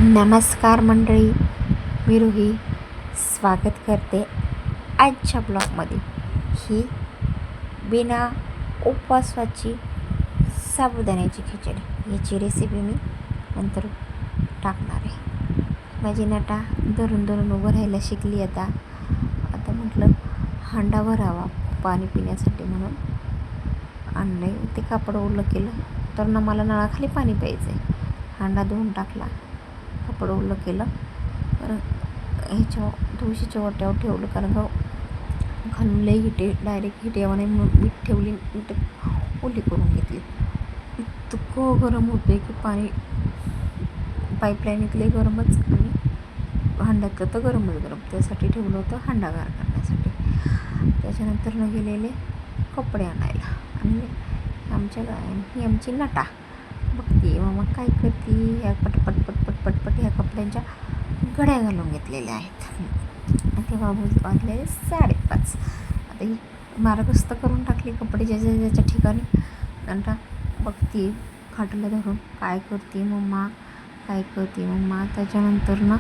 नमस्कार मंडळी, मी रुही स्वागत करते आजच्या ब्लॉगमध्ये. ही बिना उपवासाची साबुदाण्याची खिचडी याची रेसिपी मी नंतर टाकणार आहे. माझी नटा धरून धरून उभं राहायला शिकली. आता म्हटलं हांडा भरावा पाणी पिण्यासाठी म्हणून आणलं. ते कापड ओलं केलं तर ना मला नळाखाली पाणी प्यायचं आहे. हांडा धुवून टाकला, कपडं ओलं केलं, तर ह्याच्या तुळशीच्या वाट्यावर ठेवलं, कारण का खालून लई हिटे डायरेक्ट हिट यावं नाही म्हणून मीठ ठेवली, मीठ ओली करून घेतली. इतकं गरम होतं आहे की पाणी पाईपलाईनीतले गरमच आणि हांड्यातलं तर गरमच गरम. त्यासाठी ठेवलं होतं हांडा गार करण्यासाठी. त्याच्यानंतर न गेलेले कपडे आणायला आणि ही आमची नटा बघते मामा काय करते. ह्या पटपट पटपट पटपट ह्या कपड्यांच्या घड्या घालून घेतलेल्या आहेत. तेव्हा वाजले 5:30. आता ही मार्गस्थ करून टाकली कपडे ज्याच्या ठिकाणी. नंतर बघते खाटलं धरून काय करते मम्मा, काय करते मम्मा. त्याच्यानंतर ना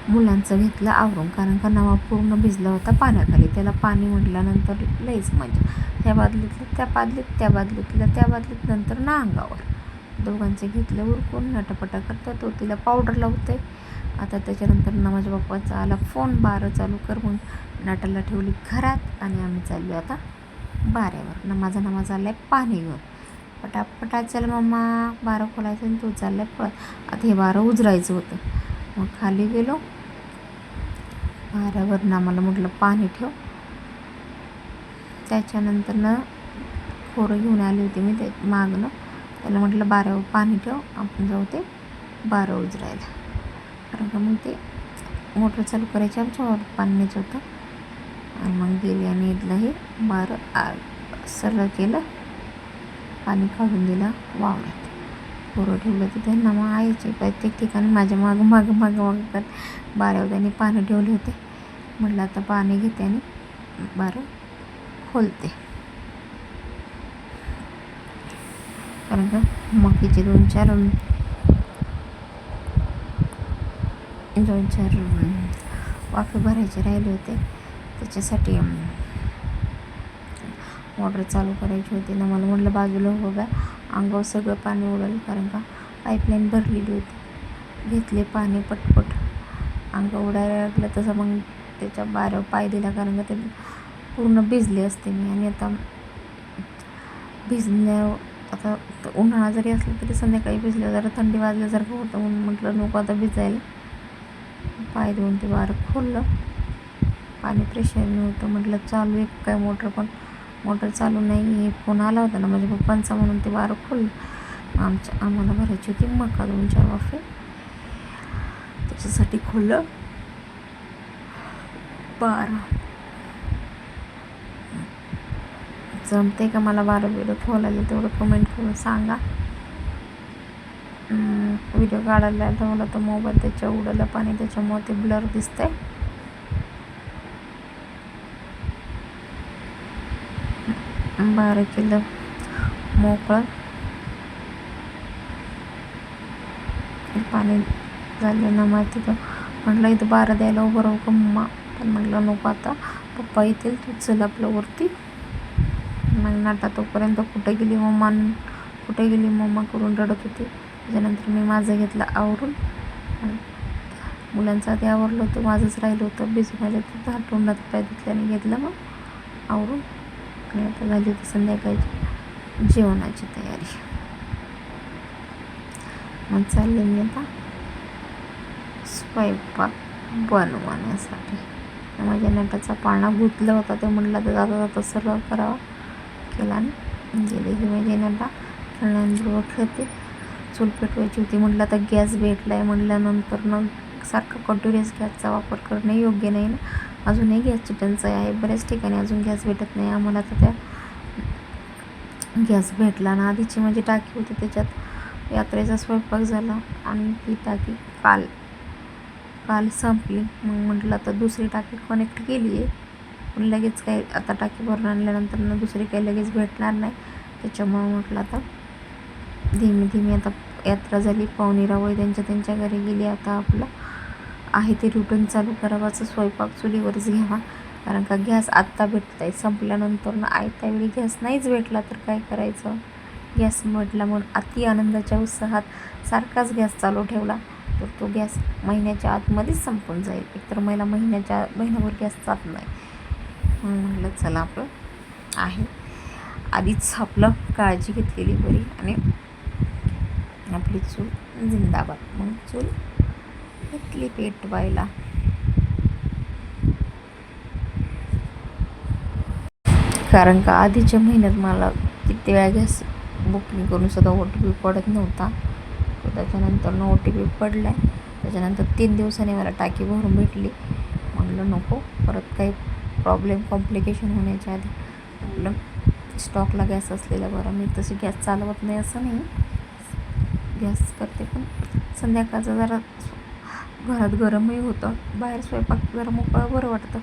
मुलांचं घेतलं आवरून, कारण का नवा पूर्ण भिजला होता पाण्याखाली. त्याला पाणी म्हटल्यानंतर लईच मजा. ह्या बादलीतलं त्या बादलीत, त्या बादलीतलं त्या बादलीत, नंतर ना अंगावर. दोघांचे घेतलं उरकून. नटापटा करतो. तो तिला पावडर लावते. आता त्याच्यानंतर ना माझ्या पप्पाचा आला फोन, बारं चालू कर. मग नटाला ठेवली घरात आणि आम्ही चाललो आता बाऱ्यावर. माझा आला आहे पाणी घेऊन. पटापटा चल मम्मा, बारं खोलायचं आणि तो चालला आहे पळत. आता हे बारं उजरायचं होतं. मग खाली गेलो बाऱ्यावर ना, मला म्हटलं पाणी ठेव. त्याच्यानंतर ना खोरं घेऊन आली होती मी ते मागणं. त्याला म्हटलं बाऱ्यावर पाणी ठेव, आपण जाऊ ते बारं उजरायला. कारण का मग ते मोटर चालू करायची आमच्या पाण्याचं होतं. आणि मग गेली आणि इथलं हे बारं सरळ केलं, पाणी काढून दिलं वावरात. खोरं ठेवलं तिथे ना. मग आईचे प्रत्येक ठिकाणी माझ्या मागं कर बाऱ्यावर त्यांनी पाणी ठेवले होते. म्हटलं आता पाणी घेते आणि बारं खोलते. कारण का मकीचे दोन चार वाफे भरायचे राहिले होते. त्याच्यासाठी मोटर चालू करायची होती ना. मला म्हटलं बाजूला बघा, अंगावर सगळं पाणी उडालं, कारण का पाईपलाईन भरलेली होती. घेतले पाणी पटपट, अंग उडायला लागलं. तसं मग त्याच्या बाऱ्यावर पाय दिला, कारण का ते पूर्ण भिजले असते मी. आणि आता आता उन्हाळा जरी असला तरी संध्याकाळी भिजलं जरा थंडी वाजल्यासारखं होतं, म्हणून म्हटलं नको आता भिजायला. पाय देऊन ते बारं खोललं. पाणी प्रेशर नव्हतं. म्हटलं चालू आहे काय मोटर, पण मोटर चालू नाही. हे फोन आला होता ना माझ्या पप्पांचा, म्हणून ते बारं खोललं. आम्हाला भरायची होती मका 2-4 वाफे, त्याच्यासाठी खोललं बारं. जमते का मला बारं बिरं खोलायला तेवढं कमेंट करून सांगा. व्हिडिओ काढायला तर मला तो मोबाईल त्याच्या उडालं पाणी, त्याच्यामुळे ते ब्लर दिसतंय. बारं केलं मोकळं. पाणी झालं ना मग तिथं म्हटलं इथं बारं द्यायला उभं राहू का मम्मा, पण म्हटलं नको आता पप्पा येतील, तू चल आपलं वरती. मग नाटा तोपर्यंत कुठे गेली मम्मा करून रडत होती. त्याच्यानंतर मी माझं घेतलं आवरून. मुलांचं आधी आवरलं होतं, माझंच राहिलं होतं. भिजून आलं तर तोंडात पाय धुतल्याने घेतलं मग आवरून. आणि आता झाली होती संध्याकाळची जेवणाची तयारी. मग चालले मी आता स्वयंपाक बनवण्यासाठी. माझ्या नटाचा पाळणा गुंतला होता, ते म्हटलं तर जाता सरळ करावा. केला आणि गेले की माझी नटा खेळण्याबरोबर खेळते. चूल पेटवायची होती. म्हटलं आता गॅस भेटला आहे म्हटल्यानंतर ना सारखं कंटिन्युअस गॅसचा वापर करणं योग्य नाही ना. अजूनही गॅसची टंचाई आहे बऱ्याच ठिकाणी, अजून गॅस भेटत नाही आम्हाला. तर त्या गॅस भेटला ना. आधीची माझी टाकी होती, त्याच्यात यात्रेचा स्वयंपाक झाला आणि ती टाकी काल संपली. मग म्हटलं आता दुसरी टाकी कनेक्ट केली आहे, पण लगेच काही आता टाकी भरून आणल्यानंतर ना दुसरी काही लगेच भेटणार नाही. त्याच्यामुळं म्हटलं आता धीमे आता यात्रा झाली, पाहुणे रावळे त्यांच्या घरी गेली. आता आपलं आहे ते रुटीन चालू करावाचं, स्वयंपाक चुलीवरच घ्यावा. कारण का गॅस आत्ता भेटत आहे, संपल्यानंतर ना त्यावेळी गॅस नाहीच भेटला तर काय करायचं. गॅस म्हटला म्हणून अति आनंदाच्या उत्साहात सारखाच गॅस चालू ठेवला तर तो गॅस महिन्याच्या आतमध्येच संपून जाईल. एकतर मला महिन्याभर गॅस जात नाही. म्हणून म्हटलं चला आपलं आहे आधीच आपलं काळजी घेतलेली बरी आणि आपली चूल जिंदाबाद. मग चूल घेतली पेटवायला. कारण का आधीच्या महिन्यात मला किती वेळा गॅस बुकिंग करून सुद्धा OTP पडत नव्हता. त्याच्यानंतर OTP पडला आहे. त्याच्यानंतर 3 दिवसांनी मला टाकी भरून भेटली. म्हटलं नको परत काही प्रॉब्लेम कॉम्प्लिकेशन होण्याच्या आधी म्हटलं स्टॉकला गॅस असलेला बरं. मी तशी गॅस चालवत नाही असं नाही, गॅस करते, पण संध्याकाळचं जरा घरात गरमही होतं, बाहेर स्वयंपाक जरा मोकळं बरं वाटतं.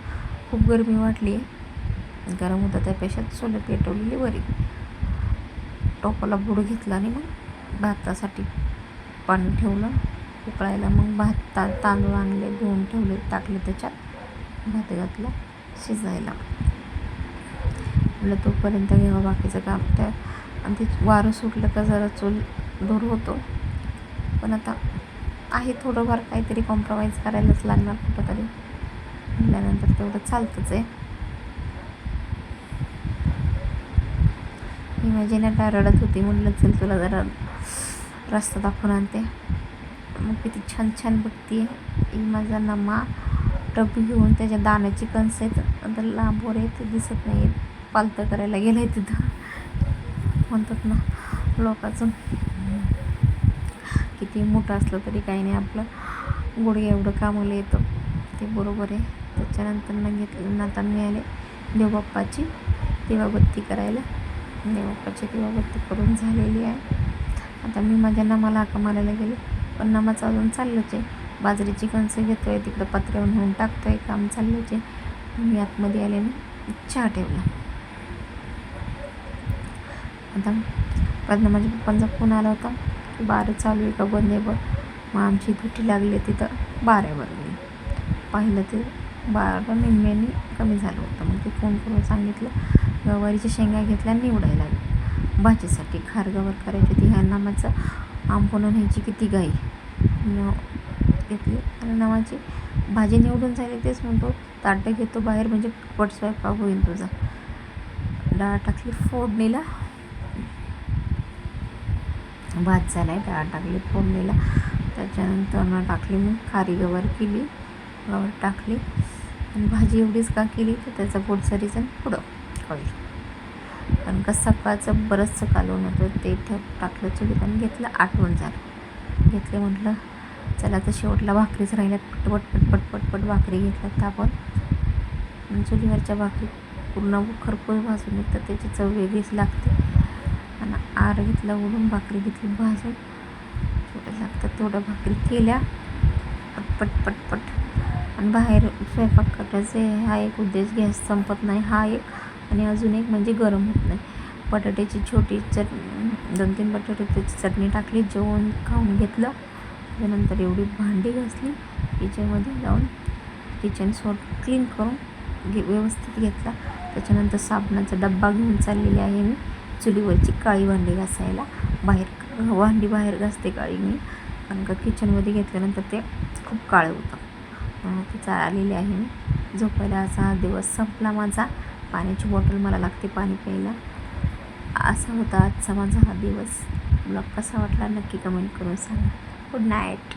खूप गरमी वाटली आहे, गरम होतं, त्यापेक्षा चूल पेटवलेली बरी. टोपाला बुड घेतला आणि मग भातासाठी पाणी ठेवलं उकळायला. मग तांदूळ आणले, धुवून ठेवले, टाकले त्याच्यात, भात घातला शिजायला. म्हटलं तोपर्यंत घ्यावं बाकीचं काम. आणि ते वारं सुटलं का जरा चूल दूर होतो. पण आता आहे थोडंफार काहीतरी कॉम्प्रोमाइज करायलाच लागणार कुठं तरी, म्हटल्यानंतर तेवढं चालतंच आहे. मी माझी नटा रडत होती, म्हटलं चल तुला जरा रस्ता दाखवून आणते. मग किती छान छान बघते माझा नमा टब घेऊन, त्याच्या दाण्याची कणस आहेत, नंतर लांबवर आहे ते दिसत नाही, पालतं करायला गेलं आहे तिथं. म्हणतात ना लोकांचं किती मोठं असलं तरी काही नाही, आपलं गुडघे एवढं कामाला येतं, ते बरोबर आहे. त्याच्यानंतर नातान मिळाले देवबाप्पाची दिवाबत्ती करायला. देवबाप्पाची दिवाबत्ती करून झालेली आहे. आता मी माझ्या नमाला हाका मारायला गेले, पण नमाचं अजून चाललंच आहे. बाजरीची कणसं घेतो आहे, तिकडं पत्र्यावर नेऊन टाकतो आहे, काम चाललंच आहे. मी आतमध्ये आले आणि चहा ठेवला. आता पहिल्यांदा माझ्या पप्पांचा फोन आला होता की 12 चालू आहे का बंद आहे बघ. मग आमची दुटी लागली तिथं 12वर गेली. पाहिलं ते 12 निम्म्याने कमी झालं होतं. मग ते फोन करून सांगितलं गवारीच्या शेंगा घेतल्या निवडायला भाजीसाठी. खारगवार करायची ती ह्या नामाचं आंबवणं न्यायची किती घाई घेतली आणि नामाची भाजी निवडून झाली. तेच म्हणतो ताटं घेतो बाहेर म्हणजे पट स्वयंपाक होईल तुझा. डाळ टाकली फोडणीला, भात झाला आहे, डाळ टाकली फोडणीला. त्याच्यानंतर टाकली मग खारी गवार केली, गवार टाकली आणि भाजी एवढीच का केली तर त्याचा पुढचा रिझन पुढं कळलं. कारण का सकाळचं बरंचसं कालवण होतं ते टाकलं चुलीत आणि घेतलं, आठवण झालं घेतले. म्हटलं चला तर शेवटला भाकरीच राहिल्यात, पटपट भाकरी घेतल्यात आपण. चुलीवरच्या भाकरी पूर्ण खरपूस भाजून निघतात, त्याची चव वेगळीच लागते. आणि आर घेतला ओढून, भाकरी घेतली भाजून, जेवढं लागतं तेवढ्या भाकरी केल्या पटपट. आणि बाहेर स्वयंपाक करायचे हा एक उद्देश, गॅस संपत नाही हा एक, आणि अजून एक म्हणजे गरम होत नाही. बटाट्याची छोटी 2-3 बटाट्याची चटणी टाकली, जेवण खाऊन घेतलं. त्यानंतर एवढी भांडी घासली, किचनमध्ये जाऊन किचन क्लीन करून व्यवस्थित घेतला. त्याच्यानंतर साबणाचा डब्बा घेऊन चाललेली आहे मी चुलीवरची काळी भांडी घासायला. भांडी बाहेर घासते काळी मी, कारण का किचनमध्ये घेतल्यानंतर ते खूप काळं होतं. तिचा आलेली आहे मी झोपायला. असा दिवस संपला माझा. पाण्याची बॉटल मला लागते पाणी प्यायला. असा होता आजचा माझा हा दिवस. ब्लॉग कसा वाटला नक्की कमेंट करून सांगा. Good night.